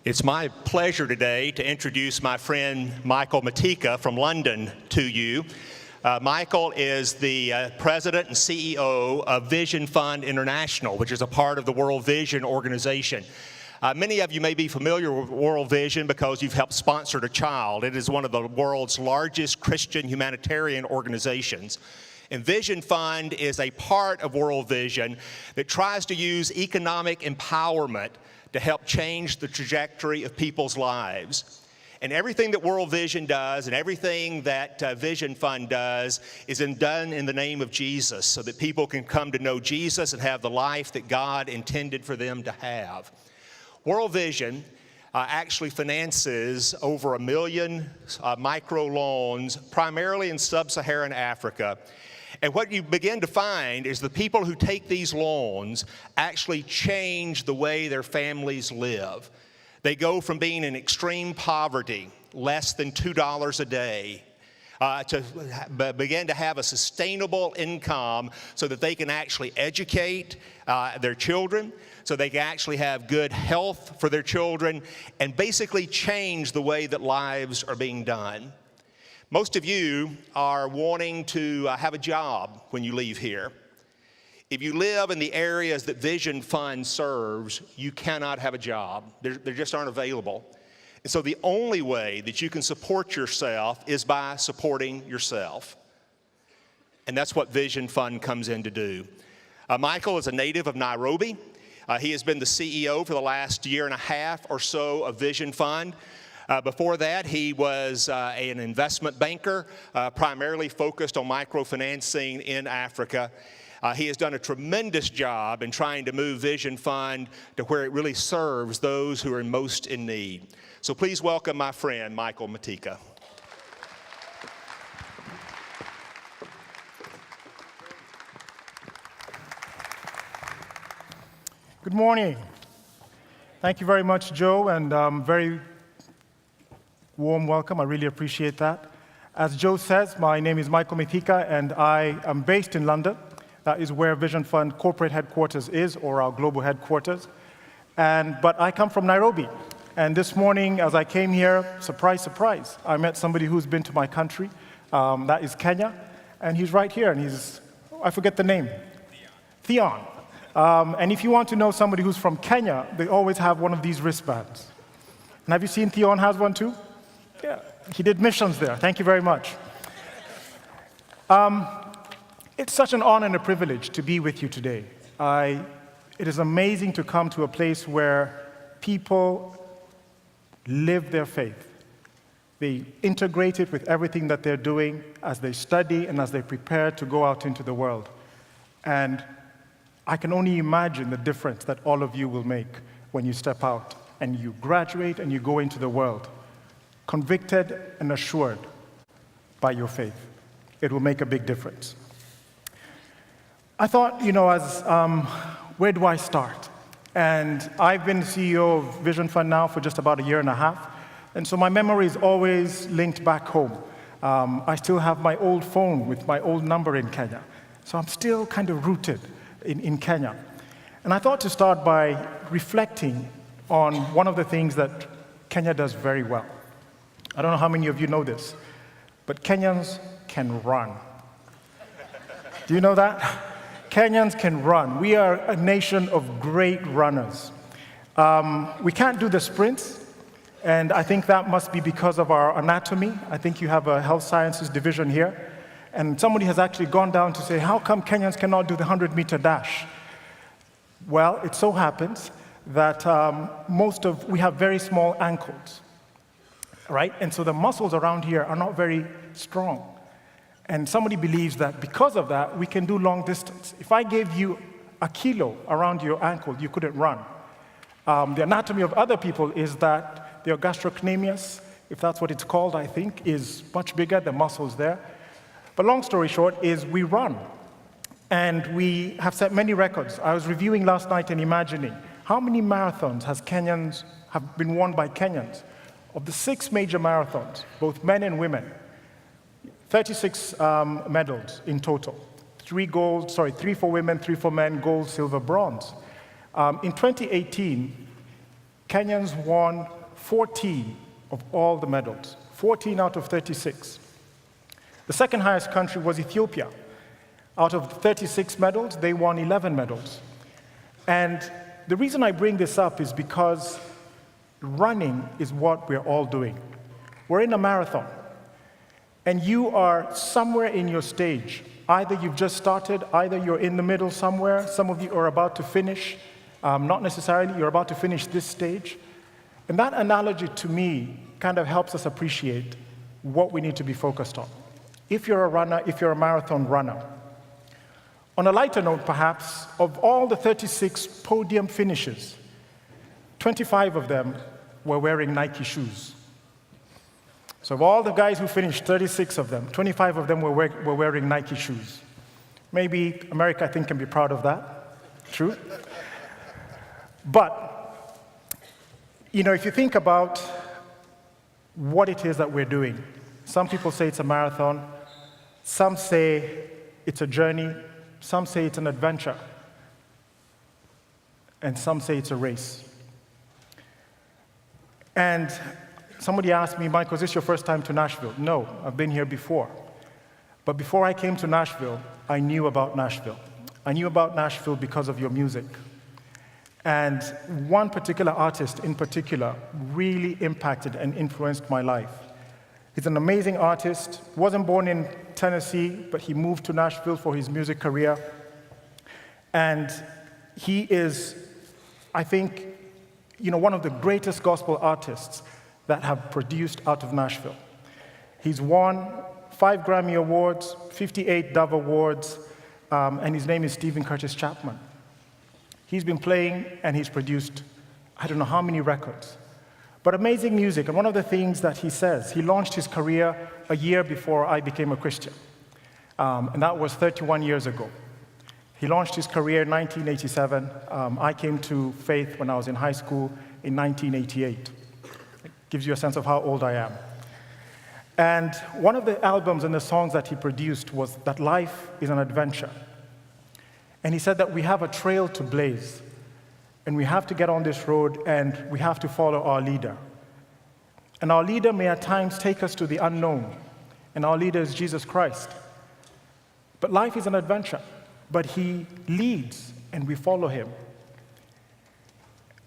It's my pleasure today to introduce my friend Michael Methika from London to you. Michael is the president and CEO of Vision Fund International, which is a part of the World Vision organization. Many of you may be familiar with World Vision because you've helped sponsor a child. It is one of the world's largest Christian humanitarian organizations. And Vision Fund is a part of World Vision that tries to use economic empowerment to help change the trajectory of people's lives. And everything that World Vision does and everything that Vision Fund does is done in the name of Jesus so that people can come to know Jesus and have the life that God intended for them to have. World Vision actually finances over 1 million microloans, primarily in sub-Saharan Africa. And what you begin to find is the people who take these loans actually change the way their families live. They go from being in extreme poverty, less than $2 a day, to begin to have a sustainable income so that they can actually educate their children, so they can actually have good health for their children, and basically change the way that lives are being done. Most of you are wanting to have a job when you leave here. If you live in the areas that Vision Fund serves, you cannot have a job. They just aren't available. And so the only way that you can support yourself is by supporting yourself. And that's what Vision Fund comes in to do. Michael is a native of Nairobi. He has been the CEO for the last year and a half or so of Vision Fund. Before that, he was an investment banker, primarily focused on microfinancing in Africa. He has done a tremendous job in trying to move Vision Fund to where it really serves those who are most in need. So please welcome my friend, Michael Methika. Good morning. Thank you very much, Joe, and very warm welcome. I really appreciate that. As Joe says, my name is Michael Methika, and I am based in London. That is where Vision Fund corporate headquarters is, or our global headquarters. But I come from Nairobi. And this morning, as I came here, surprise, surprise, I met somebody who's been to my country. That is Kenya. And he's right here, and I forget the name. Theon. And if you want to know somebody who's from Kenya, they always have one of these wristbands. And have you seen Theon has one too? Yeah, he did missions there. Thank you very much. It's such an honor and a privilege to be with you today. It is amazing to come to a place where people live their faith. They integrate it with everything that they're doing as they study and as they prepare to go out into the world. And I can only imagine the difference that all of you will make when you step out and you graduate and you go into the world, convicted and assured by your faith. It will make a big difference. I thought, where do I start? And I've been the CEO of Vision Fund now for just about 1.5 years. And so my memory is always linked back home. I still have my old phone with my old number in Kenya. So I'm still kind of rooted in Kenya. And I thought to start by reflecting on one of the things that Kenya does very well. I don't know how many of you know this, but Kenyans can run. Do you know that? Kenyans can run. We are a nation of great runners. We can't do the sprints, and I think that must be because of our anatomy. I think you have a health sciences division here, and somebody has actually gone down to say, how come Kenyans cannot do the 100-meter dash? Well, it so happens that we have very small ankles. Right? And so the muscles around here are not very strong. And somebody believes that because of that, we can do long distance. If I gave you a kilo around your ankle, you couldn't run. The anatomy of other people is that their gastrocnemius, if that's what it's called, I think, is much bigger, the muscles there. But long story short is we run. And we have set many records. I was reviewing last night and imagining how many marathons have been won by Kenyans. Of the 6 major marathons, both men and women, 36 medals in total. 3 for women, 3 for men, gold, silver, bronze. In 2018, Kenyans won 14 of all the medals, 14 out of 36. The second highest country was Ethiopia. Out of 36 medals, they won 11 medals. And the reason I bring this up is because running is what we're all doing. We're in a marathon, and you are somewhere in your stage. Either you've just started, either you're in the middle somewhere, some of you are about to finish, not necessarily, you're about to finish this stage. And that analogy to me kind of helps us appreciate what we need to be focused on. If you're a runner, if you're a marathon runner. On a lighter note, perhaps, of all the 36 podium finishes, 25 of them were wearing Nike shoes. So of all the guys who finished, 36 of them, 25 of them were wearing Nike shoes. Maybe America, I think, can be proud of that. True? But, if you think about what it is that we're doing, some people say it's a marathon, some say it's a journey, some say it's an adventure, and some say it's a race. And somebody asked me, Michael, is this your first time to Nashville? No, I've been here before. But before I came to Nashville, I knew about Nashville. I knew about Nashville because of your music. And one particular artist in particular really impacted and influenced my life. He's an amazing artist, wasn't born in Tennessee, but he moved to Nashville for his music career. And he is, I think, one of the greatest gospel artists that have produced out of Nashville. He's won 5 Grammy Awards, 58 Dove Awards, and his name is Stephen Curtis Chapman. He's been playing and he's produced I don't know how many records, but amazing music. And one of the things that he says, he launched his career a year before I became a Christian, and that was 31 years ago. He launched his career in 1987. I came to faith when I was in high school in 1988. It gives you a sense of how old I am. And one of the albums and the songs that he produced was that life is an adventure. And he said that we have a trail to blaze, and we have to get on this road, and we have to follow our leader. And our leader may at times take us to the unknown, and our leader is Jesus Christ. But life is an adventure, but he leads, and we follow him.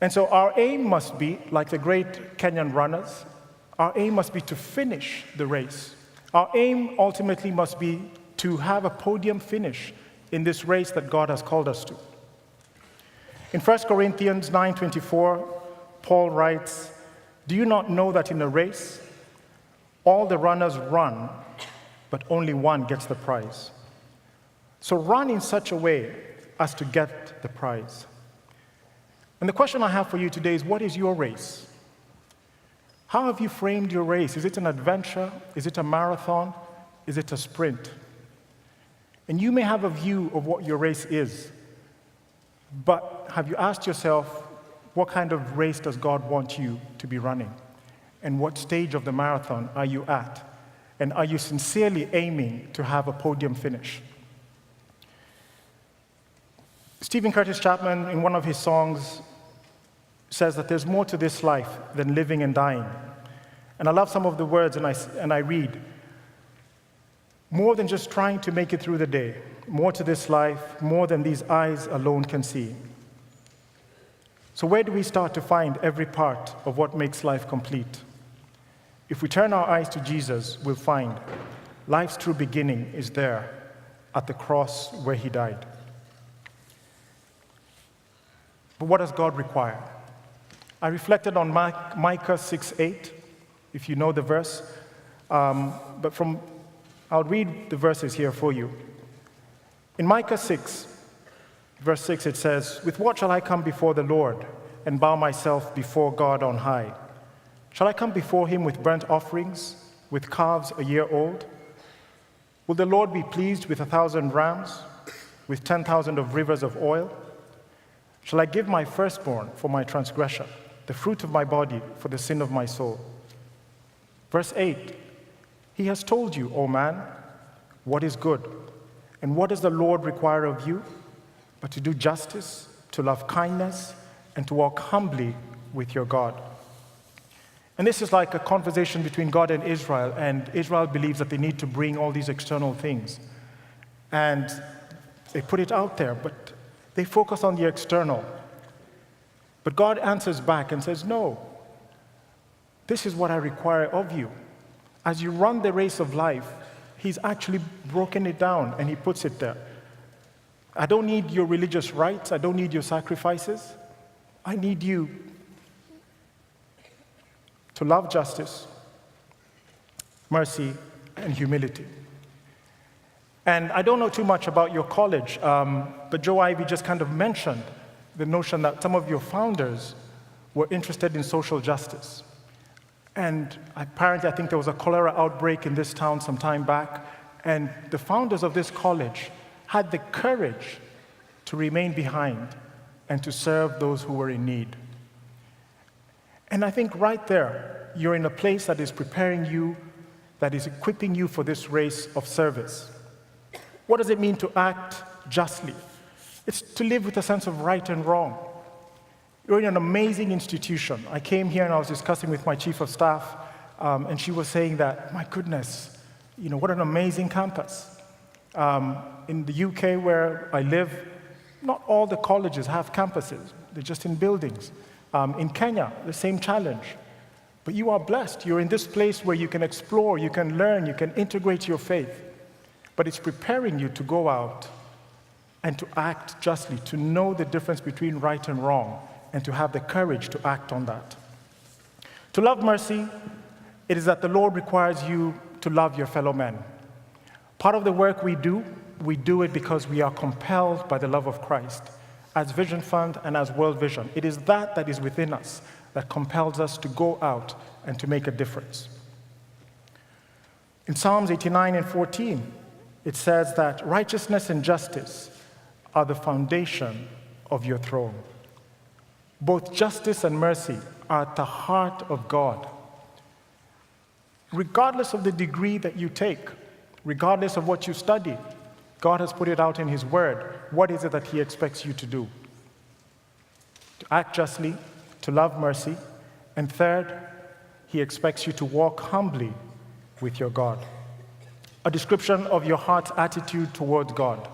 And so our aim must be, like the great Kenyan runners, our aim must be to finish the race. Our aim ultimately must be to have a podium finish in this race that God has called us to. In 1 Corinthians 9:24, Paul writes, "Do you not know that in a race, all the runners run, but only one gets the prize? So run in such a way as to get the prize." And the question I have for you today is, what is your race? How have you framed your race? Is it an adventure? Is it a marathon? Is it a sprint? And you may have a view of what your race is, but have you asked yourself, what kind of race does God want you to be running? And what stage of the marathon are you at? And are you sincerely aiming to have a podium finish? Stephen Curtis Chapman, in one of his songs, says that there's more to this life than living and dying. And I love some of the words, and I read, "More than just trying to make it through the day, more to this life, more than these eyes alone can see." So where do we start to find every part of what makes life complete? If we turn our eyes to Jesus, we'll find life's true beginning is there at the cross where he died. But what does God require? I reflected on Micah 6:8, if you know the verse, I'll read the verses here for you. In Micah 6, verse 6, it says, "With what shall I come before the Lord and bow myself before God on high? Shall I come before him with burnt offerings, with calves a year old? Will the Lord be pleased with 1,000 rams, with 10,000 of rivers of oil? Shall I give my firstborn for my transgression, the fruit of my body for the sin of my soul?" Verse 8, "He has told you, O man, what is good. And what does the Lord require of you? But to do justice, to love kindness, and to walk humbly with your God. And this is like a conversation between God and Israel believes that they need to bring all these external things. And they put it out there, but they focus on the external. But God answers back and says, no, this is what I require of you. As you run the race of life, He's actually broken it down and He puts it there. I don't need your religious rites. I don't need your sacrifices. I need you to love justice, mercy, and humility. And I don't know too much about your college, but Joe Ivy just kind of mentioned the notion that some of your founders were interested in social justice. And apparently, I think there was a cholera outbreak in this town some time back, and the founders of this college had the courage to remain behind and to serve those who were in need. And I think right there, you're in a place that is preparing you, that is equipping you for this race of service. What does it mean to act justly? It's to live with a sense of right and wrong. You're in an amazing institution. I came here and I was discussing with my chief of staff, and she was saying that, my goodness, what an amazing campus. In the UK where I live, not all the colleges have campuses. They're just in buildings. In Kenya, the same challenge. But you are blessed. You're in this place where you can explore, you can learn, you can integrate your faith. But it's preparing you to go out and to act justly, to know the difference between right and wrong, and to have the courage to act on that. To love mercy, it is that the Lord requires you to love your fellow men. Part of the work we do it because we are compelled by the love of Christ. As Vision Fund and as World Vision, it is that is within us that compels us to go out and to make a difference. In Psalms 89 and 14, it says that righteousness and justice are the foundation of your throne. Both justice and mercy are at the heart of God. Regardless of the degree that you take, regardless of what you study, God has put it out in His Word. What is it that He expects you to do? To act justly, to love mercy, and third, He expects you to walk humbly with your God. A description of your heart's attitude towards God.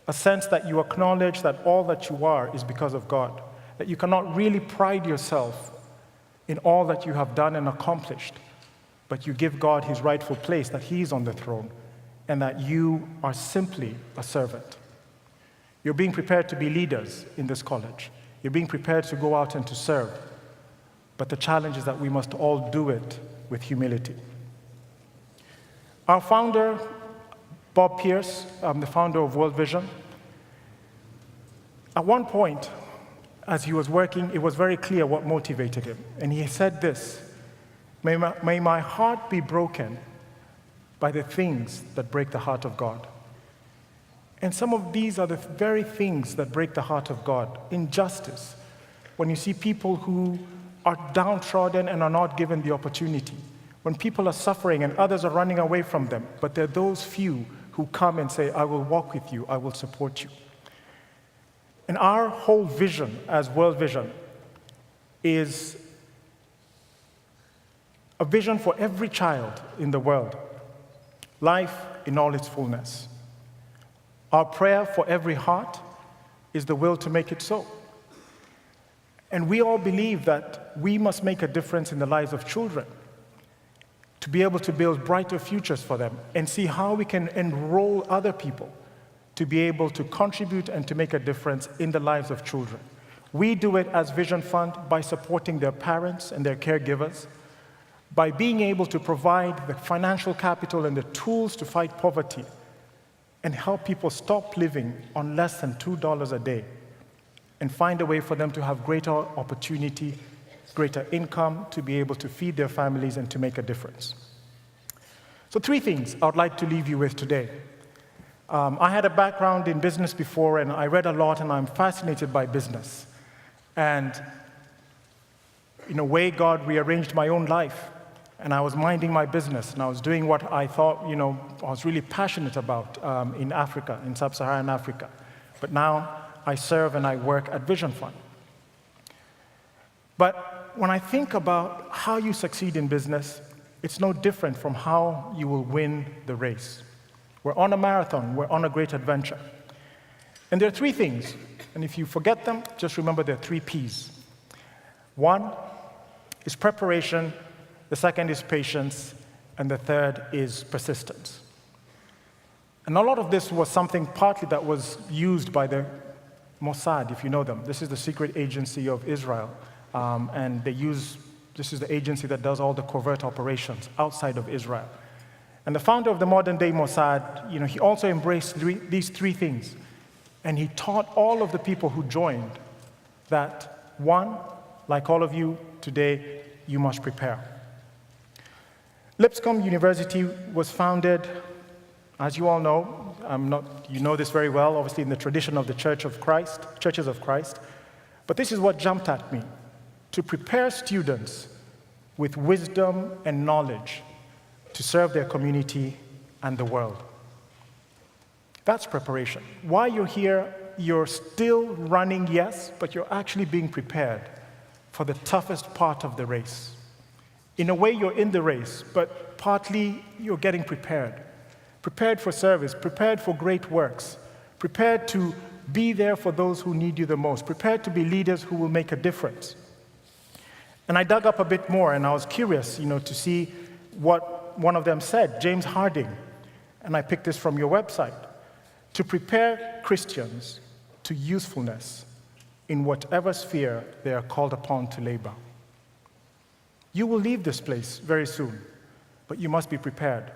A sense that you acknowledge that all that you are is because of God. That you cannot really pride yourself in all that you have done and accomplished, but you give God His rightful place, that He is on the throne, and that you are simply a servant. You're being prepared to be leaders in this college. You're being prepared to go out and to serve. But the challenge is that we must all do it with humility. Our founder, Bob Pierce, the founder of World Vision, at one point, as he was working, it was very clear what motivated him. And he said this, may my heart be broken by the things that break the heart of God. And some of these are the very things that break the heart of God. Injustice. When you see people who are downtrodden and are not given the opportunity. When people are suffering and others are running away from them, but there are those few who come and say, I will walk with you, I will support you. And our whole vision as World Vision is a vision for every child in the world. Life in all its fullness. Our prayer for every heart is the will to make it so. And we all believe that we must make a difference in the lives of children to be able to build brighter futures for them and see how we can enroll other people to be able to contribute and to make a difference in the lives of children. We do it as Vision Fund by supporting their parents and their caregivers, by being able to provide the financial capital and the tools to fight poverty and help people stop living on less than $2 a day and find a way for them to have greater opportunity, greater income, to be able to feed their families and to make a difference. So 3 things I would like to leave you with today. I had a background in business before, and I read a lot, and I'm fascinated by business. And in a way, God rearranged my own life. And I was minding my business, and I was doing what I thought, I was really passionate about in Africa, in sub-Saharan Africa. But now I serve and I work at Vision Fund. But when I think about how you succeed in business, it's no different from how you will win the race. We're on a marathon, we're on a great adventure. And there are three things, and if you forget them, just remember there are three P's. One is preparation, the second is patience, and the third is persistence. And a lot of this was something partly that was used by the Mossad, if you know them. This is the secret agency of Israel, and this is the agency that does all the covert operations outside of Israel. And the founder of the modern-day Mossad, he also embraced these three things. And he taught all of the people who joined that, one, like all of you today, you must prepare. Lipscomb University was founded, as you all know, you know this very well, obviously in the tradition of the Churches of Christ. But this is what jumped at me: to prepare students with wisdom and knowledge to serve their community and the world. That's preparation. While you're here, you're still running, yes, but you're actually being prepared for the toughest part of the race. In a way, you're in the race, but partly you're getting prepared. Prepared for service, prepared for great works, prepared to be there for those who need you the most, prepared to be leaders who will make a difference. And I dug up a bit more, and I was curious, to see what one of them said, James Harding, and I picked this from your website. To prepare Christians to usefulness in whatever sphere they are called upon to labor. You will leave this place very soon, but you must be prepared.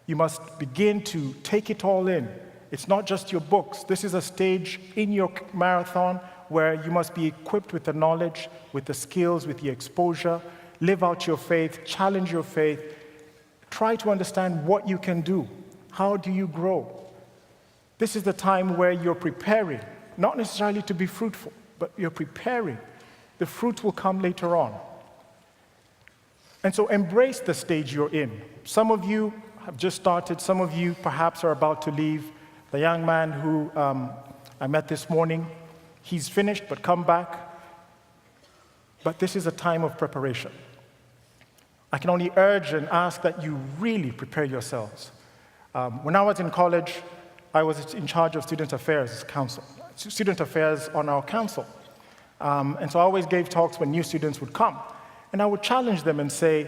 You must begin to take it all in. It's not just your books. This is a stage in your marathon where you must be equipped with the knowledge, with the skills, with the exposure, live out your faith, challenge your faith, try to understand what you can do. How do you grow? This is the time where you're preparing, not necessarily to be fruitful, but you're preparing. The fruit will come later on. And so embrace the stage you're in. Some of you have just started, some of you perhaps are about to leave. The young man who I met this morning, he's finished, but come back. But this is a time of preparation. I can only urge and ask that you really prepare yourselves. When I was in college, I was in charge of student affairs on our council. And so I always gave talks when new students would come. And I would challenge them and say,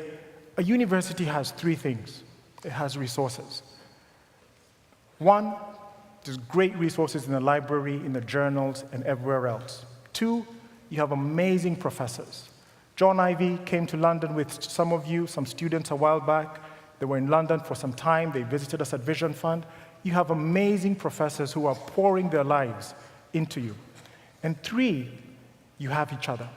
a university has three things. It has resources. One, there's great resources in the library, in the journals, and everywhere else. Two, you have amazing professors. John Ivy came to London with some of you, some students a while back. They were in London for some time. They visited us at Vision Fund. You have amazing professors who are pouring their lives into you. And three, you have each other.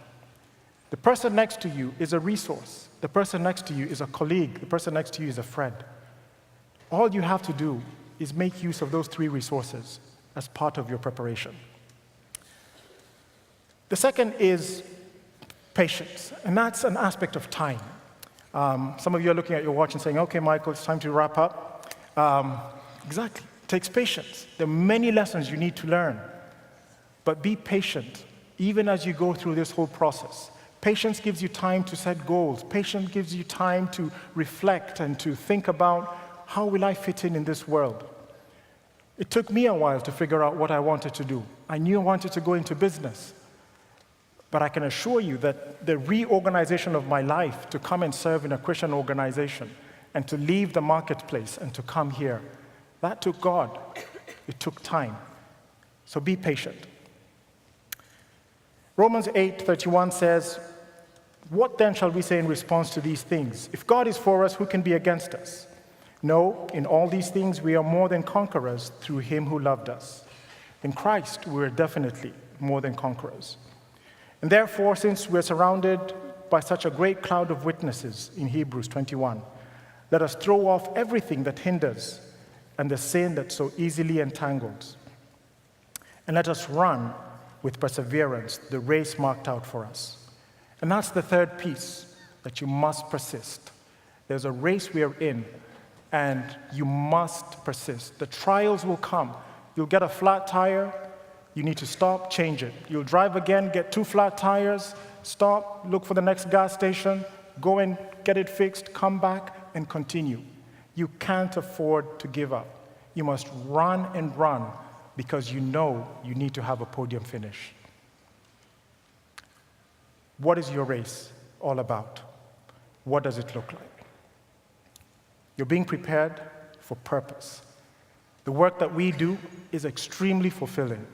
The person next to you is a resource. The person next to you is a colleague. The person next to you is a friend. All you have to do is make use of those three resources as part of your preparation. The second is patience, and that's an aspect of time. Some of you are looking at your watch and saying, okay, Michael, it's time to wrap up. Exactly. It takes patience. There are many lessons you need to learn. But be patient, even as you go through this whole process. Patience gives you time to set goals. Patience gives you time to reflect and to think about, how will I fit in this world? It took me a while to figure out what I wanted to do. I knew I wanted to go into business. But I can assure you that the reorganization of my life to come and serve in a Christian organization and to leave the marketplace and to come here, that took God. It took time. So be patient. Romans 8:31 says, what then shall we say in response to these things? If God is for us, who can be against us? No, in all these things we are more than conquerors through him who loved us. In Christ, we are definitely more than conquerors. And therefore, since we're surrounded by such a great cloud of witnesses in Hebrews 21, let us throw off everything that hinders and the sin that so easily entangles. And let us run with perseverance the race marked out for us. And that's the third piece, that you must persist. There's a race we are in, and you must persist. The trials will come. You'll get a flat tire. you need to stop, change it. You'll drive again, get 2 flat tires, stop, look for the next gas station, go and get it fixed, come back, and continue. You can't afford to give up. You must run and run because you know you need to have a podium finish. What is your race all about? What does it look like? You're being prepared for purpose. The work that we do is extremely fulfilling.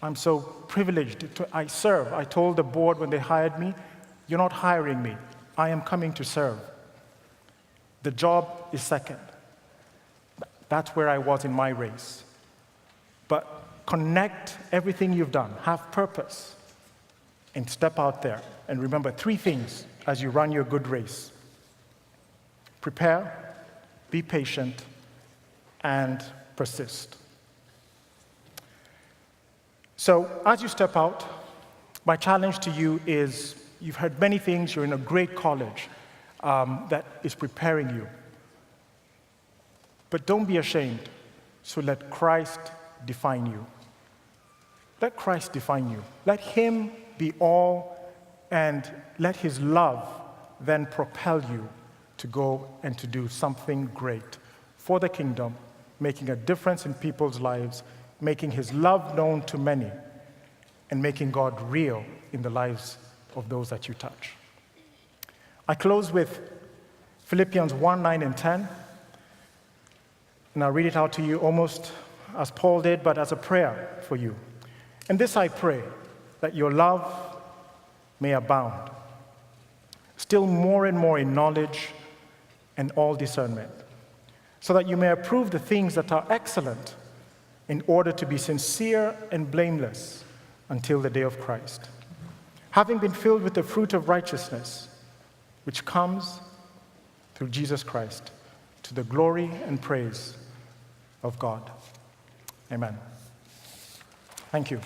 I'm so privileged I serve. I told the board when they hired me, you're not hiring me. I am coming to serve. The job is second. That's where I was in my race. But connect everything you've done, have purpose, and step out there. And remember 3 things as you run your good race. Prepare, be patient, and persist. So as you step out, my challenge to you is, you've heard many things, you're in a great college that is preparing you. But don't be ashamed, so let Christ define you. Let Christ define you. Let him be all, and let his love then propel you to go and to do something great for the kingdom, making a difference in people's lives, making his love known to many, and making God real in the lives of those that you touch. I close with Philippians 1, 9, and 10. And I'll read it out to you almost as Paul did, but as a prayer for you. And this I pray, that your love may abound, still more and more in knowledge and all discernment, so that you may approve the things that are excellent, in order to be sincere and blameless until the day of Christ, having been filled with the fruit of righteousness, which comes through Jesus Christ, to the glory and praise of God. Amen. Thank you.